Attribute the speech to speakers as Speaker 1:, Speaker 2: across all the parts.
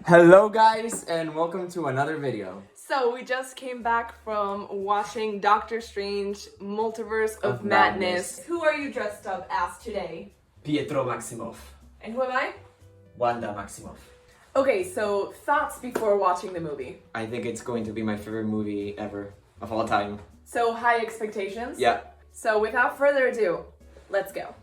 Speaker 1: Hello guys, and welcome to another video.
Speaker 2: So we just came back from watching Doctor Strange, Multiverse of Madness. Who are you dressed up as today?
Speaker 3: Pietro Maximoff.
Speaker 2: And who am I?
Speaker 3: Wanda Maximoff.
Speaker 2: Okay, so thoughts before watching the movie.
Speaker 3: I think it's going to be my favorite movie ever, of all time.
Speaker 2: So high expectations?
Speaker 3: Yeah.
Speaker 2: So without further ado, let's go.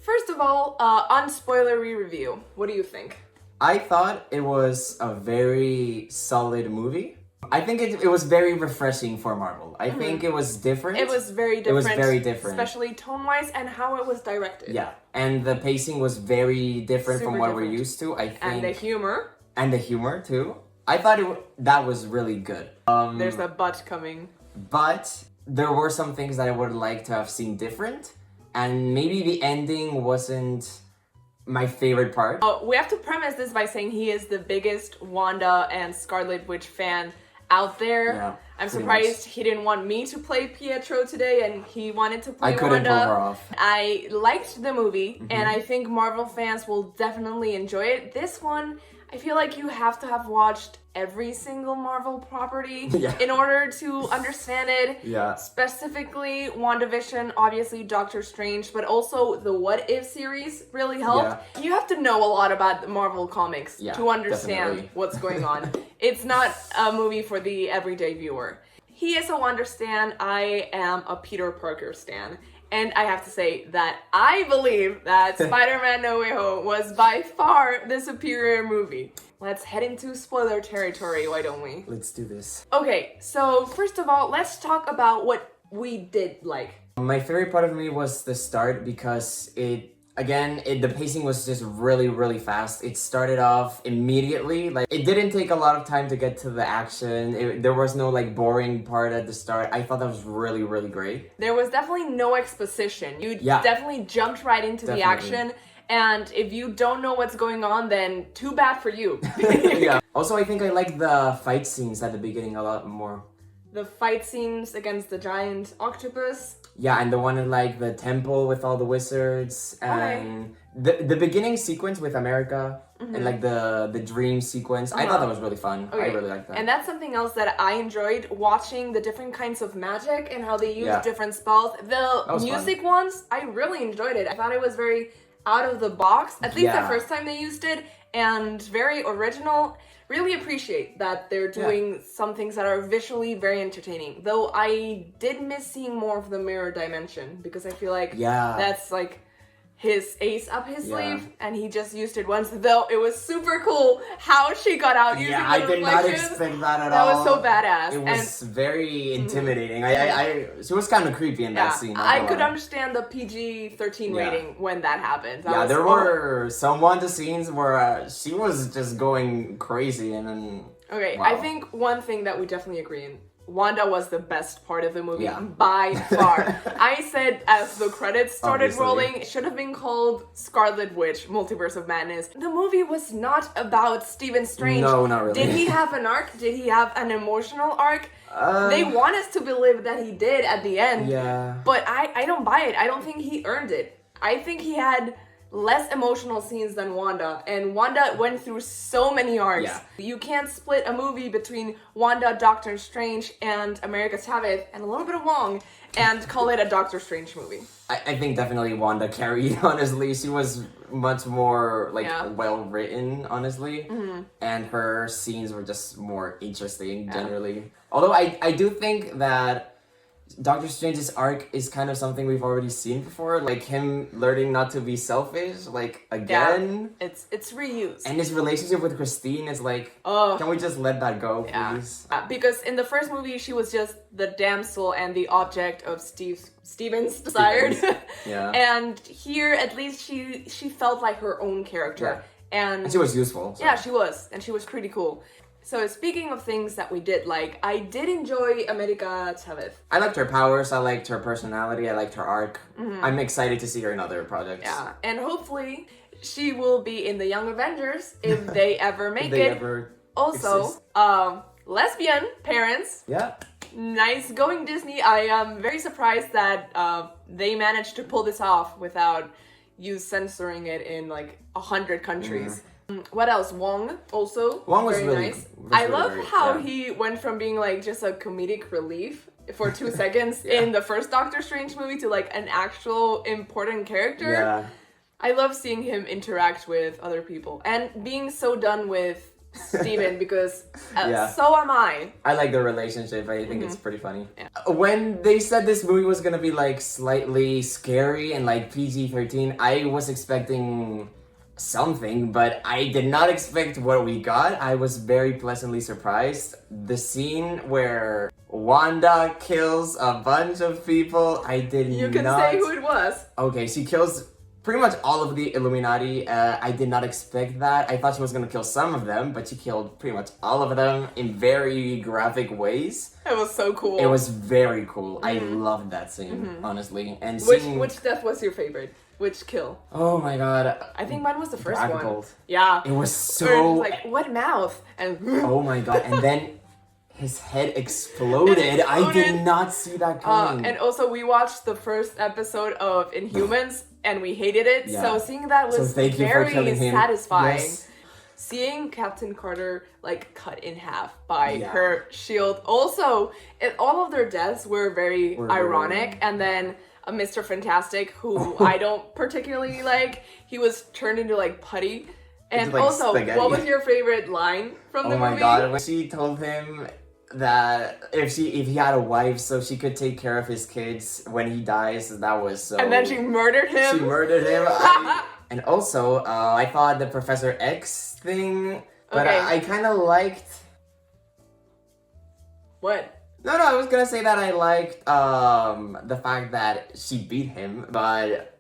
Speaker 2: First of all, unspoilery review. What do you think?
Speaker 1: I thought it was a very solid movie. I think it was very refreshing for Marvel. I think it was different.
Speaker 2: It was very different.
Speaker 1: It was very different.
Speaker 2: Especially tone-wise and how it was directed.
Speaker 1: Yeah, and the pacing was very different from what we're used to, I think.
Speaker 2: And the humor.
Speaker 1: And the humor, too. I thought that was really good.
Speaker 2: There's a but coming.
Speaker 1: But there were some things that I would like to have seen different. And maybe the ending wasn't my favorite part.
Speaker 2: We have to premise this by saying he is the biggest Wanda and Scarlet Witch fan out there.
Speaker 1: Yeah,
Speaker 2: I'm surprised he didn't want me to play Pietro today and he wanted to play Wanda.
Speaker 1: I couldn't pull her off.
Speaker 2: I liked the movie and I think Marvel fans will definitely enjoy it. This one, I feel like you have to have watched every single Marvel property in order to understand it.
Speaker 1: Yeah.
Speaker 2: Specifically, WandaVision, obviously Doctor Strange, but also the What If series really helped. Yeah. You have to know a lot about the Marvel comics to understand what's going on. It's not a movie for the everyday viewer. He is a Wanda stan, I am a Peter Parker stan. And I have to say that I believe that Spider-Man No Way Home was by far the superior movie. Let's head into spoiler territory, why don't we?
Speaker 1: Let's do this.
Speaker 2: Okay, so first of all, let's talk about what we did like.
Speaker 1: My favorite part of me was the start because the pacing was just really, really fast. It started off immediately. Like, it didn't take a lot of time to get to the action. There was no, like, boring part at the start. I thought that was really, really great.
Speaker 2: There was definitely no exposition. You definitely jumped right into the action. And if you don't know what's going on, then too bad for you.
Speaker 1: Yeah. Also, I think I like the fight scenes at the beginning a lot more.
Speaker 2: The fight scenes against the giant octopus.
Speaker 1: Yeah, and the one in like the temple with all the wizards, and the beginning sequence with America and like the dream sequence. I thought that was really fun. I really liked that.
Speaker 2: And that's something else that I enjoyed, watching the different kinds of magic and how they use different spells. The music ones, I really enjoyed it. I thought it was very out of the box, at least the first time they used it, and very original. Really appreciate that they're doing some things that are visually very entertaining. Though I did miss seeing more of the mirror dimension because I feel like that's like his ace up his sleeve and he just used it once. Though it was super cool how she got out using the
Speaker 1: I did not expect that at all.
Speaker 2: That was so badass.
Speaker 1: It was very intimidating. She was kind of creepy in that scene.
Speaker 2: I could understand the PG-13 rating when that happened.
Speaker 1: There were some Wanda scenes where she was just going crazy and then...
Speaker 2: Okay, I think one thing that we definitely agree on, Wanda was the best part of the movie by far. I said as the credits started rolling, it should have been called Scarlet Witch, Multiverse of Madness. The movie was not about Stephen Strange.
Speaker 1: No, not really.
Speaker 2: Did he have an arc? Did he have an emotional arc? They want us to believe that he did at the end. Yeah. But I don't buy it. I don't think he earned it. I think he had less emotional scenes than Wanda, and Wanda went through so many arcs. You can't split a movie between Wanda, Doctor Strange, and America Chavez, and a little bit of Wong, and call it a Doctor Strange movie.
Speaker 1: I think definitely Wanda carried, honestly. She was much more, well written, honestly. And her scenes were just more interesting, generally. Although I do think that Doctor Strange's arc is kind of something we've already seen before, like him learning not to be selfish, like, again.
Speaker 2: Yeah, it's reused.
Speaker 1: And his relationship with Christine is like, can we just let that go, please?
Speaker 2: Because in the first movie, she was just the damsel and the object of Steven's desire. And here, at least, she felt like her own character. And
Speaker 1: she was useful. So.
Speaker 2: Yeah, she was. And she was pretty cool. So speaking of things that we did like, I did enjoy America Chavez.
Speaker 1: I liked her powers, I liked her personality, I liked her arc. I'm excited to see her in other projects.
Speaker 2: Yeah, and hopefully she will be in the Young Avengers if they ever make Also, lesbian parents.
Speaker 1: Yeah.
Speaker 2: Nice going, Disney. I am very surprised that they managed to pull this off without use censoring it in like 100 countries. What else? Wong also.
Speaker 1: Wong was
Speaker 2: very
Speaker 1: really
Speaker 2: nice.
Speaker 1: I
Speaker 2: love how he went from being like just a comedic relief for 2 seconds in the first Doctor Strange movie to like an actual important character.
Speaker 1: Yeah.
Speaker 2: I love seeing him interact with other people and being so done with Steven because so am I.
Speaker 1: I like the relationship. I think it's pretty funny. Yeah. When they said this movie was gonna be like slightly scary and like PG-13, I was expecting something, but I did not expect what we got. I was very pleasantly surprised. The scene where Wanda kills a bunch of people, I did not...
Speaker 2: You can say who it was.
Speaker 1: Okay, she kills pretty much all of the Illuminati. I did not expect that. I thought she was gonna kill some of them, but she killed pretty much all of them in very graphic ways.
Speaker 2: It was so cool.
Speaker 1: It was very cool. I loved that scene, honestly. And
Speaker 2: which death was your favorite? Which kill?
Speaker 1: Oh my god.
Speaker 2: I think mine was the first one.
Speaker 1: Gold.
Speaker 2: Yeah.
Speaker 1: It was so...
Speaker 2: like, what mouth? And
Speaker 1: oh my god. And then his head exploded. I did not see that coming.
Speaker 2: And also, we watched the first episode of Inhumans, and we hated it. Yeah. So seeing that was very satisfying. Yes. Seeing Captain Carter like cut in half by her shield. Also, all of their deaths were very ironic. And then Mr. Fantastic, who I don't particularly like, he was turned into like putty. And like also, spaghetti. What was your favorite line from the movie? Oh my god,
Speaker 1: when she told him that if he had a wife so she could take care of his kids when he dies, that was so...
Speaker 2: And then she murdered him?
Speaker 1: She murdered him. And also, I thought the Professor X thing, but I kind of liked...
Speaker 2: What?
Speaker 1: No, I was gonna say that I liked the fact that she beat him, but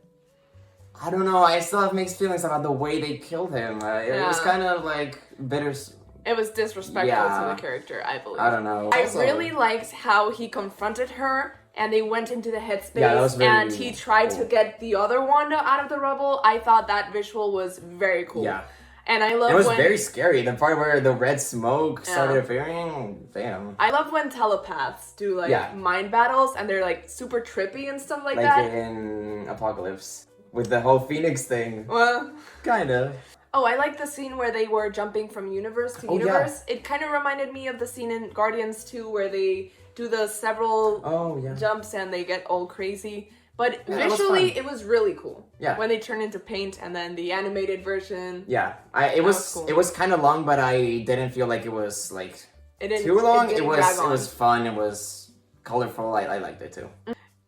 Speaker 1: I don't know, I still have mixed feelings about the way they killed him. It was kind of like bitter.
Speaker 2: It was disrespectful to the character, I believe.
Speaker 1: I don't know.
Speaker 2: I really liked how he confronted her and they went into the headspace and he tried to get the other Wanda out of the rubble. I thought that visual was very cool. Yeah. And I love
Speaker 1: it was very scary. The part where the red smoke started appearing, damn.
Speaker 2: I love when telepaths do like mind battles and they're like super trippy and stuff like that.
Speaker 1: Like in Apocalypse with the whole Phoenix thing.
Speaker 2: Well,
Speaker 1: kind of.
Speaker 2: Oh, I like the scene where they were jumping from universe to universe. Yeah. It kind of reminded me of the scene in Guardians 2 where they do the several jumps and they get all crazy. But visually, it was really cool. Yeah. When they turn into paint and then the animated version.
Speaker 1: Yeah. It was cool. It was kind of long, but I didn't feel like it was like too long. It was fun. It was colorful. I liked it too.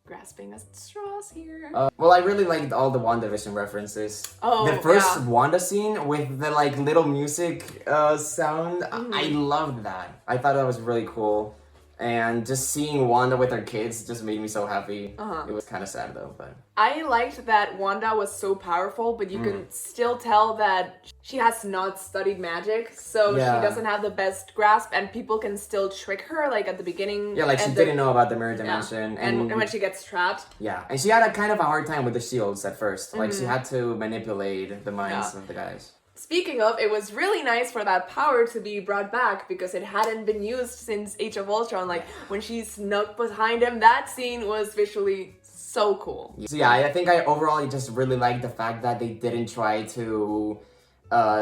Speaker 2: Grasping at straws here.
Speaker 1: Well, I really liked all the WandaVision references. Oh, the first Wanda scene with the like little music sound, I loved that. I thought that was really cool. And just seeing Wanda with her kids just made me so happy. It was kind of sad though, but...
Speaker 2: I liked that Wanda was so powerful, but you can still tell that she has not studied magic, so she doesn't have the best grasp, and people can still trick her, like at the beginning.
Speaker 1: Yeah, like she didn't know about the mirror dimension.
Speaker 2: Yeah. And when she gets trapped.
Speaker 1: Yeah, and she had a kind of a hard time with the shields at first. Like she had to manipulate the minds of the guys.
Speaker 2: Speaking of, it was really nice for that power to be brought back because it hadn't been used since Age of Ultron. Like, when she snuck behind him, that scene was visually so cool.
Speaker 1: So yeah, I think I overall just really liked the fact that they didn't try to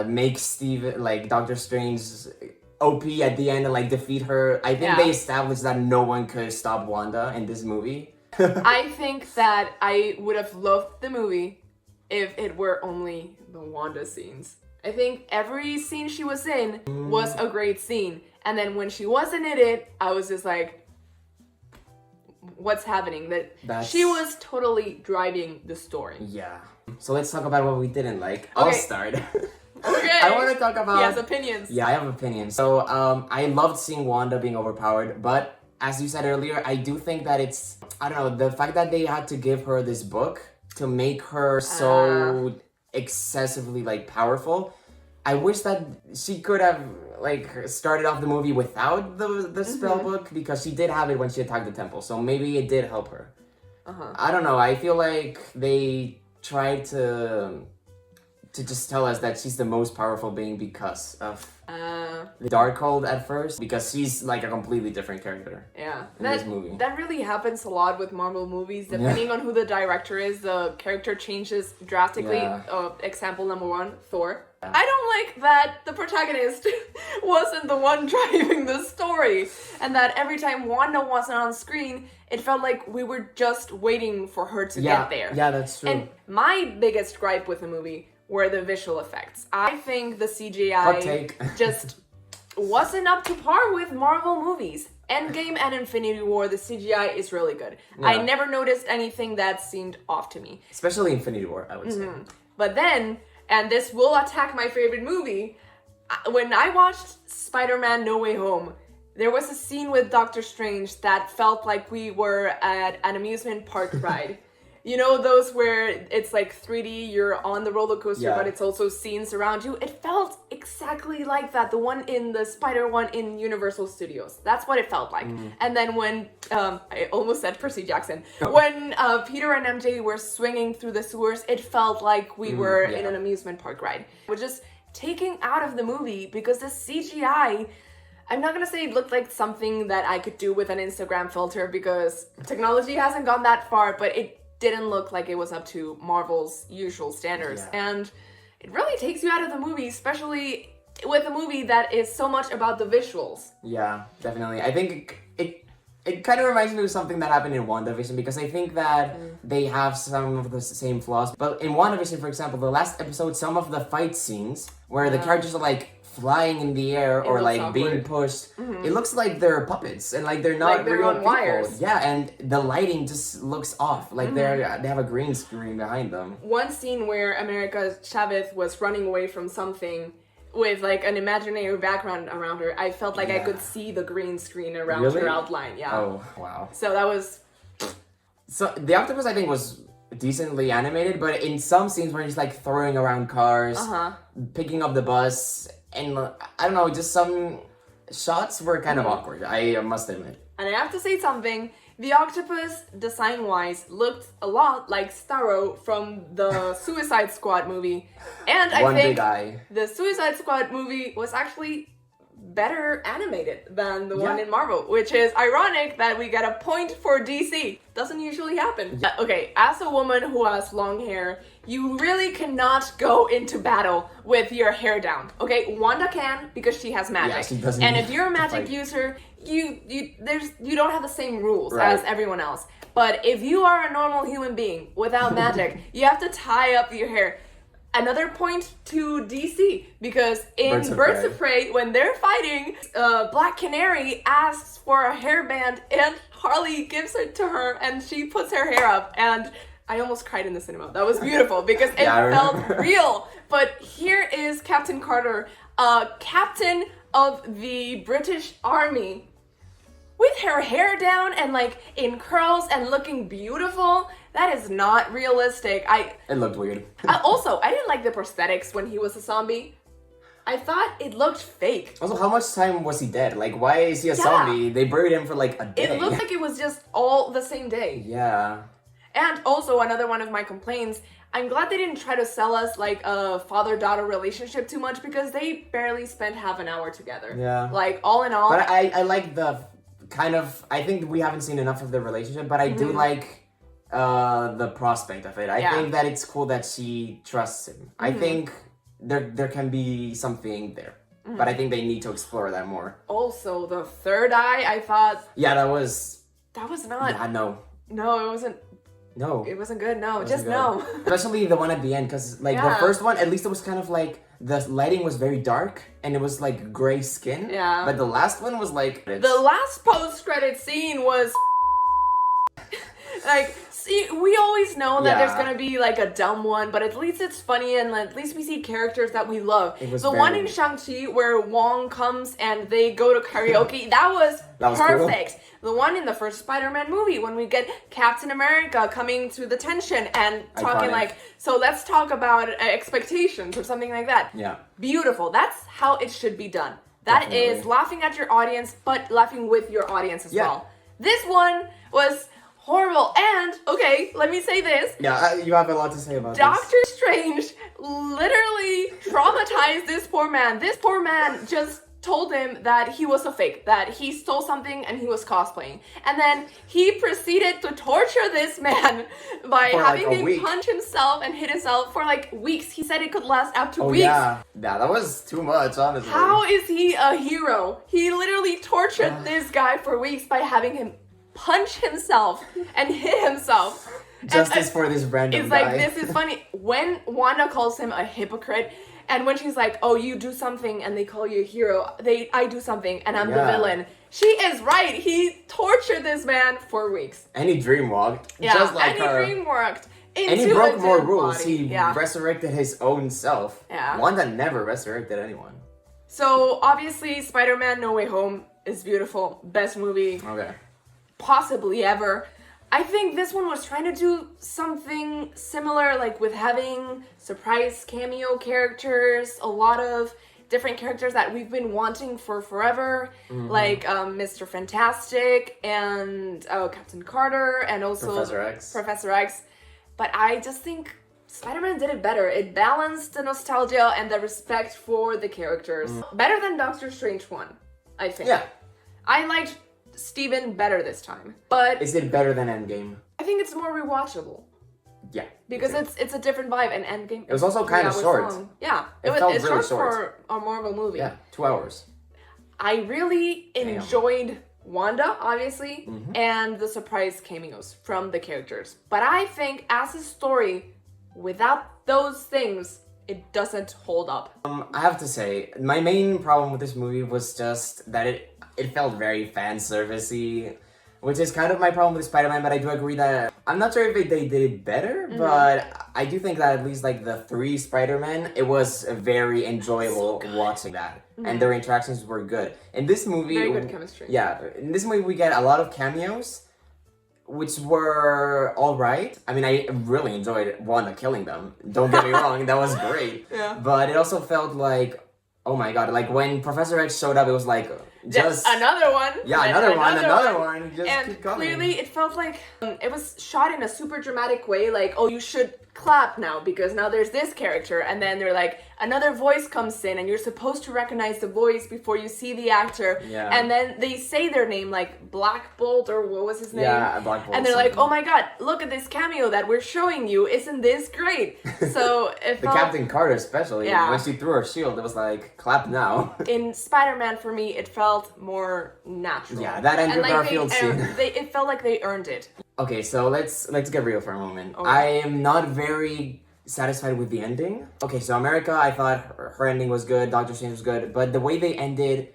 Speaker 1: make Doctor Strange OP at the end and like defeat her. I think they established that no one could stop Wanda in this movie.
Speaker 2: I think that I would have loved the movie if it were only the Wanda scenes. I think every scene she was in was a great scene. And then when she wasn't in it, I was just like, what's happening? She was totally driving the story.
Speaker 1: Yeah. So let's talk about what we didn't like. Okay. I'll start.
Speaker 2: Okay.
Speaker 1: I want to talk about...
Speaker 2: He has opinions.
Speaker 1: Yeah, I have opinions. So I loved seeing Wanda being overpowered, but as you said earlier, I do think that it's... I don't know, the fact that they had to give her this book to make her so excessively like powerful. I wish that she could have like started off the movie without the spell book because she did have it when she attacked the temple. So maybe it did help her. I don't know. I feel like they tried to to just tell us that she's the most powerful being because of the Darkhold at first, because she's like a completely different character.
Speaker 2: Yeah,
Speaker 1: in this movie.
Speaker 2: That really happens a lot with Marvel movies. Depending on who the director is, the character changes drastically. Example number 1, Thor. I don't like that the protagonist wasn't the one driving the story, and that every time Wanda wasn't on screen, it felt like we were just waiting for her to get there.
Speaker 1: Yeah, that's true.
Speaker 2: And my biggest gripe with the movie were the visual effects. I think the CGI just wasn't up to par with Marvel movies. Endgame and Infinity War, the CGI is really good. Yeah. I never noticed anything that seemed off to me.
Speaker 1: Especially Infinity War, I would say.
Speaker 2: But then, and this will attack my favorite movie, when I watched Spider-Man No Way Home, there was a scene with Doctor Strange that felt like we were at an amusement park ride. You know, those where it's like 3D, you're on the roller coaster, but it's also scenes around you. It felt exactly like that. The one in the Spider one in Universal Studios. That's what it felt like. And then when, I almost said Percy Jackson. When Peter and MJ were swinging through the sewers, it felt like we were in an amusement park ride. We're just taking out of the movie because the CGI... I'm not gonna say it looked like something that I could do with an Instagram filter because technology hasn't gone that far, but it didn't look like it was up to Marvel's usual standards. And it really takes you out of the movie, especially with a movie that is so much about the visuals.
Speaker 1: Yeah, definitely. I think it kind of reminds me of something that happened in WandaVision, because I think that they have some of the same flaws. But in WandaVision, for example, the last episode, some of the fight scenes where the characters are like flying in the air or like awkward. Being pushed, it looks like they're puppets and like they're not
Speaker 2: they're
Speaker 1: real
Speaker 2: on
Speaker 1: people.
Speaker 2: Wires.
Speaker 1: Yeah, and the lighting just looks off. Like they have a green screen behind them.
Speaker 2: One scene where America Chavez was running away from something with like an imaginary background around her, I felt like I could see the green screen around her outline. Yeah.
Speaker 1: Oh, wow.
Speaker 2: So that was...
Speaker 1: So the octopus, I think, was decently animated, but in some scenes where he's like throwing around cars, picking up the bus, and I don't know, just some shots were kind of awkward, I must admit. And
Speaker 2: I have to say something. The octopus, design-wise, looked a lot like Starro from the Suicide Squad movie. And I think the Suicide Squad movie was actually better animated than the one in Marvel, which is ironic that we get a point for DC. Doesn't usually happen. Okay, as a woman who has long hair, you really cannot go into battle with your hair down. Okay, Wanda can because she has magic.
Speaker 1: Yeah, she doesn't
Speaker 2: and if you're a magic user, you don't have the same rules as everyone else. But if you are a normal human being without magic, you have to tie up your hair. Another point to DC, because in Birds of Prey, when they're fighting, Black Canary asks for a hairband and Harley gives it to her and she puts her hair up, and I almost cried in the cinema. That was beautiful because it felt real. But here is Captain Carter, captain of the British Army, with her hair down and like in curls and looking beautiful. That is not realistic.
Speaker 1: It looked weird.
Speaker 2: I didn't like the prosthetics when he was a zombie. I thought it looked fake.
Speaker 1: Also, how much time was he dead? Like, why is he a zombie? They buried him for like a day.
Speaker 2: It looked like it was just all the same day.
Speaker 1: Yeah.
Speaker 2: And also, another one of my complaints, I'm glad they didn't try to sell us like a father-daughter relationship too much, because they barely spent half an hour together.
Speaker 1: Yeah.
Speaker 2: Like, all in all.
Speaker 1: But I like the kind of, I think we haven't seen enough of the relationship, but I do like the prospect of it. I think that it's cool that she trusts him. I think there can be something there, but I think they need to explore that more.
Speaker 2: Also, the third eye, I thought...
Speaker 1: Yeah, that was not...
Speaker 2: Yeah,
Speaker 1: no.
Speaker 2: No, it wasn't...
Speaker 1: No.
Speaker 2: It wasn't good, no. Just good. No.
Speaker 1: Especially the one at the end, because like the first one, at least it was kind of like, the lighting was very dark and it was like gray skin.
Speaker 2: Yeah.
Speaker 1: But the last one was like...
Speaker 2: The last post-credit scene was... like... See, we always know that there's gonna be like a dumb one, but at least it's funny and at least we see characters that we love. The one in Shang-Chi where Wong comes and they go to karaoke, that was perfect. Cool. The one in the first Spider-Man movie when we get Captain America coming to the tension and talking like, so let's talk about expectations or something like that.
Speaker 1: Yeah.
Speaker 2: Beautiful. That's how it should be done. That is laughing at your audience, but laughing with your audience as well. This one was... horrible. And, okay, let me say this.
Speaker 1: Yeah, you have a lot to say about
Speaker 2: Doctor Strange literally traumatized this poor man. This poor man just told him that he was a fake, that he stole something and he was cosplaying. And then he proceeded to torture this man by having him punch himself and hit himself for like weeks. He said it could last up to weeks.
Speaker 1: Yeah, that was too much, honestly.
Speaker 2: How is he a hero? He literally tortured this guy for weeks by having him punch himself and hit himself.
Speaker 1: Justice for this random guy.
Speaker 2: It's like, this is funny. When Wanda calls him a hypocrite, and when she's like, oh, you do something and they call you a hero, I do something and I'm the villain. She is right. He tortured this man for weeks.
Speaker 1: And he dreamwalked.
Speaker 2: Yeah,
Speaker 1: just like her.
Speaker 2: And he dreamwalked.
Speaker 1: And he broke more rules.
Speaker 2: Body.
Speaker 1: He resurrected his own self.
Speaker 2: Yeah.
Speaker 1: Wanda never resurrected anyone.
Speaker 2: So, obviously, Spider-Man No Way Home is beautiful. Best movie.
Speaker 1: Okay.
Speaker 2: Possibly ever. I think this one was trying to do something similar, like with having surprise cameo characters, a lot of different characters that we've been wanting for forever, like Mr. Fantastic and Captain Carter and also Professor X. But I just think Spider-Man did it better. It balanced the nostalgia and the respect for the characters. Better than Doctor Strange 1, I think.
Speaker 1: Yeah.
Speaker 2: I liked Steven better this time. But
Speaker 1: is it better than Endgame?
Speaker 2: I think it's more rewatchable.
Speaker 1: Yeah.
Speaker 2: Because it's a different vibe, and Endgame.
Speaker 1: It was also kind of short.
Speaker 2: Long. Yeah.
Speaker 1: It's
Speaker 2: really
Speaker 1: short
Speaker 2: for a Marvel movie.
Speaker 1: Yeah, 2 hours.
Speaker 2: I really enjoyed Wanda, obviously, and the surprise cameos from the characters. But I think as a story, without those things, it doesn't hold up.
Speaker 1: I have to say, my main problem with this movie was just that it felt very fan servicey, which is kind of my problem with Spider-Man, but I do agree that I'm not sure if they did it better, but I do think that at least like the 3 Spider-Men, it was very enjoyable watching that. And their interactions were good. In this movie...
Speaker 2: Very good chemistry.
Speaker 1: Yeah. In this movie, we get a lot of cameos, which were alright. I mean, I really enjoyed Wanda killing them. Don't get me wrong, that was great.
Speaker 2: Yeah.
Speaker 1: But it also felt like, oh my god, like when Professor X showed up, it was like, just...
Speaker 2: another one.
Speaker 1: Yeah, another one. Just
Speaker 2: and
Speaker 1: keep coming.
Speaker 2: clearly it felt like it was shot in a super dramatic way, like, oh, you should clap now because now there's this character, and then they're like, another voice comes in and you're supposed to recognize the voice before you see the actor, and then they say their name, like Black Bolt, or what was his name?
Speaker 1: Yeah, Black Bolt.
Speaker 2: And they're like, oh my god, look at this cameo that we're showing you, isn't this great? So it
Speaker 1: the
Speaker 2: felt...
Speaker 1: Captain Carter especially, when she threw her shield, it was like, clap now.
Speaker 2: In Spider-Man, for me, it felt more natural.
Speaker 1: Yeah, that Andrew Garfield scene.
Speaker 2: It felt like they earned it.
Speaker 1: Okay, so let's get real for a moment.
Speaker 2: Okay.
Speaker 1: I am not very satisfied with the ending. Okay, so America, I thought her ending was good, Doctor Strange was good, but the way they ended,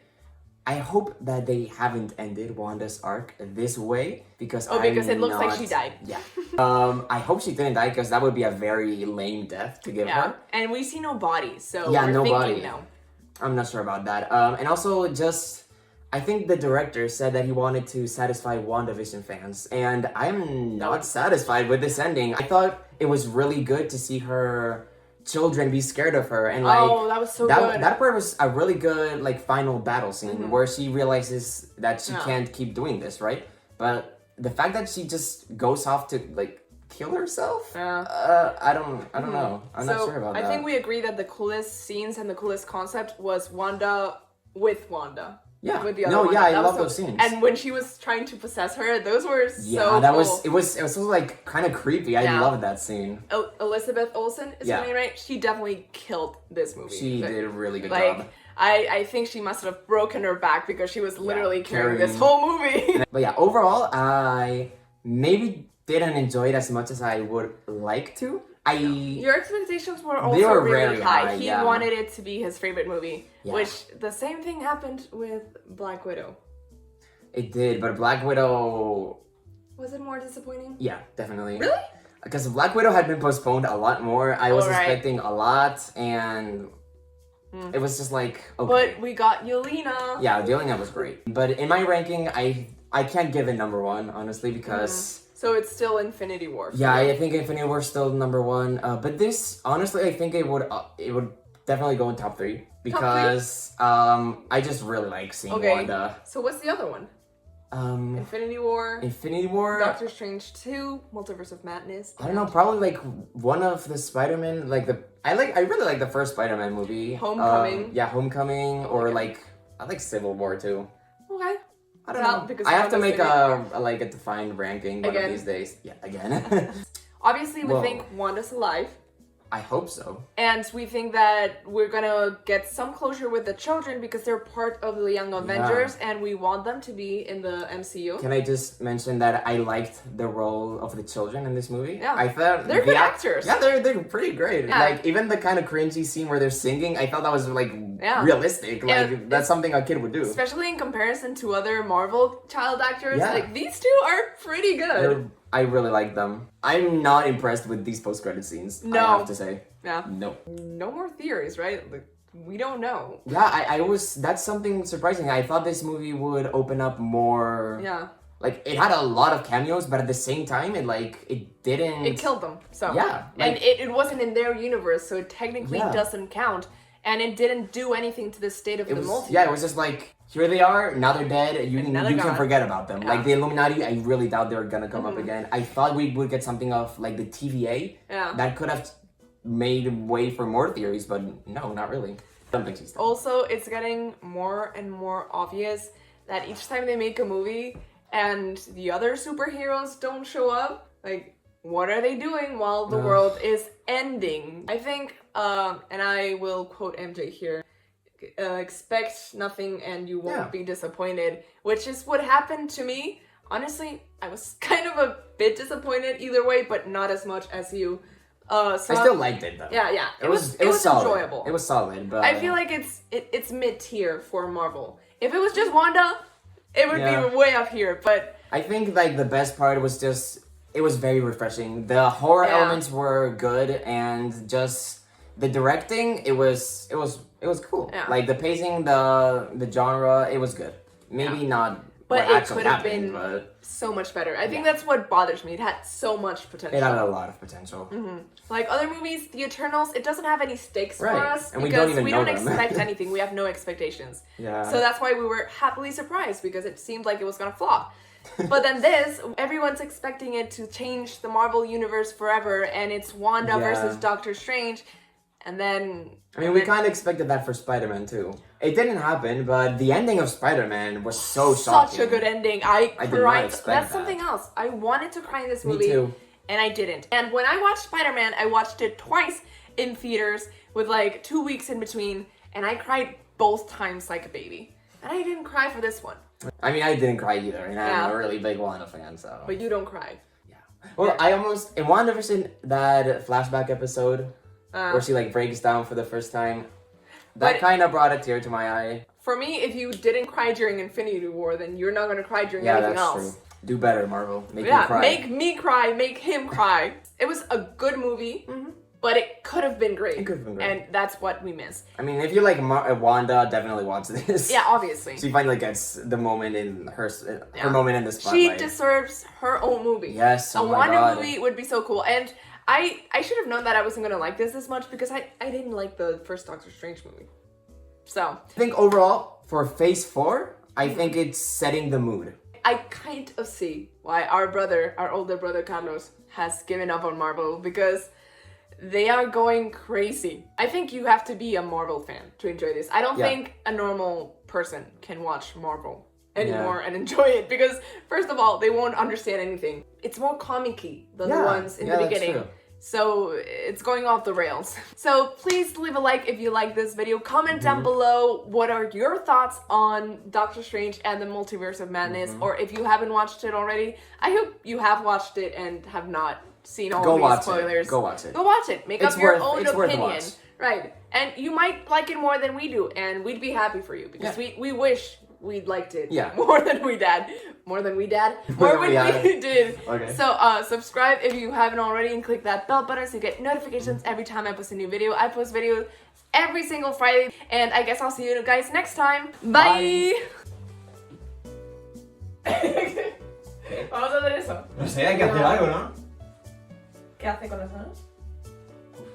Speaker 1: I hope that they haven't ended Wanda's arc this way, because
Speaker 2: because it looks like she died.
Speaker 1: Yeah. I hope she didn't die, because that would be a very lame death to give her.
Speaker 2: And we see no body, so
Speaker 1: yeah,
Speaker 2: we're
Speaker 1: no
Speaker 2: thinking
Speaker 1: body.
Speaker 2: no.
Speaker 1: I'm not sure about that. And also just... I think the director said that he wanted to satisfy WandaVision fans, and I'm not satisfied with this ending. I thought it was really good to see her children be scared of her, and like
Speaker 2: that was so good.
Speaker 1: That part was a really good like final battle scene where she realizes that she can't keep doing this, right? But the fact that she just goes off to like kill herself, I don't know. I'm not sure about that.
Speaker 2: I think we agree that the coolest scenes and the coolest concept was Wanda with Wanda.
Speaker 1: Yeah.
Speaker 2: With the other one.
Speaker 1: I love those scenes.
Speaker 2: And when she was trying to possess her, those were
Speaker 1: so cool. It was so like kind of creepy. I loved that scene.
Speaker 2: Elizabeth Olsen is her name, right? She definitely killed this movie.
Speaker 1: She did a really good job.
Speaker 2: I think she must have broken her back because she was literally carrying this whole movie.
Speaker 1: But yeah, overall, I maybe didn't enjoy it as much as I would like to.
Speaker 2: Your expectations were also really high. He wanted it to be his favorite movie, which the same thing happened with Black Widow.
Speaker 1: It did, but Black Widow...
Speaker 2: Was it more disappointing?
Speaker 1: Yeah, definitely.
Speaker 2: Really?
Speaker 1: Because Black Widow had been postponed a lot more. I was expecting a lot, and it was just like, okay.
Speaker 2: But we got Yelena.
Speaker 1: Yeah, Yelena was great. But in my ranking, I can't give it number 1, honestly, because...
Speaker 2: So it's still Infinity War.
Speaker 1: Yeah, I think Infinity War is still number 1. But this, honestly, I think it would definitely go in top 3 because I just really like seeing Wanda.
Speaker 2: So what's the other one? Infinity War.
Speaker 1: Infinity War.
Speaker 2: Doctor Strange 2. Multiverse of Madness.
Speaker 1: I don't know. Probably like one of the Spider-Man. I really like the first Spider-Man movie.
Speaker 2: Homecoming.
Speaker 1: Homecoming. Or like I like Civil War too.
Speaker 2: Okay.
Speaker 1: I don't know. Because I have to make a defined ranking one of these days. Yeah, again.
Speaker 2: Obviously, we think Wanda's alive.
Speaker 1: I hope so.
Speaker 2: And we think that we're gonna get some closure with the children because they're part of the Young Avengers and we want them to be in the MCU.
Speaker 1: Can I just mention that I liked the role of the children in this movie?
Speaker 2: Yeah.
Speaker 1: I thought
Speaker 2: they're good actors.
Speaker 1: Yeah, they're pretty great. Yeah. Like even the kind of cringy scene where they're singing, I thought that was like realistic. Like that's something a kid would do. Especially
Speaker 2: in comparison to other Marvel child actors. Yeah. Like these two are pretty good.
Speaker 1: I really like them. I'm not impressed with these post-credit scenes. No. I have to say.
Speaker 2: Yeah.
Speaker 1: No.
Speaker 2: No more theories, right? Like, we don't know.
Speaker 1: Yeah, that's something surprising. I thought this movie would open up more.
Speaker 2: Yeah.
Speaker 1: Like, it had a lot of cameos, but at the same time, it didn't...
Speaker 2: It killed them, so...
Speaker 1: Yeah.
Speaker 2: And it wasn't in their universe, so it technically doesn't count. And it didn't do anything to the state of the multiverse.
Speaker 1: Yeah, it was just like, here they are, now they're dead, you can forget about them. Yeah. Like, the Illuminati, I really doubt they were gonna come up again. I thought we would get something of, like, the TVA.
Speaker 2: Yeah.
Speaker 1: That could have made way for more theories, but no, not really. I don't think she's dead.
Speaker 2: Also, it's getting more and more obvious that each time they make a movie and the other superheroes don't show up, like, what are they doing while the world is ending? I think, and I will quote MJ here, expect nothing and you won't be disappointed, which is what happened to me. Honestly, I was kind of a bit disappointed either way, but not as much as you.
Speaker 1: I still liked it though.
Speaker 2: Yeah. It was
Speaker 1: solid.
Speaker 2: Enjoyable.
Speaker 1: It was solid, but
Speaker 2: I feel like it's mid-tier for Marvel. If it was just Wanda, it would be way up here, but
Speaker 1: I think like the best part was just it was very refreshing. The horror elements were good and just the directing, it was cool. Yeah. Like the pacing, the genre, it was good. Maybe not
Speaker 2: but it could have been so much better. I think that's what bothers me. It had so much potential.
Speaker 1: It had a lot of potential.
Speaker 2: Mm-hmm. Like other movies, The Eternals, it doesn't have any stakes for us
Speaker 1: and
Speaker 2: because
Speaker 1: we
Speaker 2: don't expect anything. We have no expectations.
Speaker 1: Yeah.
Speaker 2: So that's why we were happily surprised because it seemed like it was gonna flop. But then everyone's expecting it to change the Marvel Universe forever, and it's Wanda versus Doctor Strange. And then...
Speaker 1: we kind of expected that for Spider-Man too. It didn't happen, but the ending of Spider-Man was so shocking.
Speaker 2: Such a good ending. I cried.
Speaker 1: Did not expect
Speaker 2: That's something else. I wanted to cry in this movie.
Speaker 1: Me too.
Speaker 2: And I didn't. And when I watched Spider-Man, I watched it twice in theaters with like 2 weeks in between. And I cried both times like a baby. And I didn't cry for this one.
Speaker 1: I didn't cry either. And I'm a really big Wanda fan, so...
Speaker 2: But you don't cry.
Speaker 1: Yeah. Well, I almost... In WandaVision, that flashback episode... where she like breaks down for the first time. That kind of brought a tear to my eye.
Speaker 2: For me, if you didn't cry during Infinity War, then you're not gonna cry during anything else.
Speaker 1: True. Do better, Marvel. Make me cry.
Speaker 2: Make me cry. Make him cry. It was a good movie, but it could have been great.
Speaker 1: It could have been great.
Speaker 2: And that's what we missed.
Speaker 1: If you like Wanda, definitely watch this.
Speaker 2: Yeah, obviously.
Speaker 1: She finally gets the moment in her moment in the spotlight.
Speaker 2: She deserves her own movie.
Speaker 1: Yes,
Speaker 2: a Wanda movie would be so cool. And I should have known that I wasn't going to like this much because I didn't like the first Doctor Strange movie. So.
Speaker 1: I think overall, for Phase 4, I think it's setting the mood.
Speaker 2: I kind of see why our older brother Carlos, has given up on Marvel because they are going crazy. I think you have to be a Marvel fan to enjoy this. I don't think a normal person can watch Marvel anymore and enjoy it because first of all, they won't understand anything. It's more comic-y than the ones in the beginning. That's true. So it's going off the rails. So please leave a like if you like this video. Comment down below what are your thoughts on Doctor Strange and the Multiverse of Madness, or if you haven't watched it already. I hope you have watched it and have not seen all of these spoilers.
Speaker 1: Go watch it.
Speaker 2: Go watch it. Make up your own opinion. Right. And you might like it more than we do, and we'd be happy for you because we wish we'd liked it more than we did. More than we did. Okay. So subscribe if you haven't already and click that bell button so you get notifications every time I post a new video. I post videos every single Friday, and I guess I'll see you guys next time. Bye. Vamos a hacer eso.
Speaker 3: No sé, hay que hacer algo, ¿no?
Speaker 2: ¿Qué hace con las manos?
Speaker 3: Uf,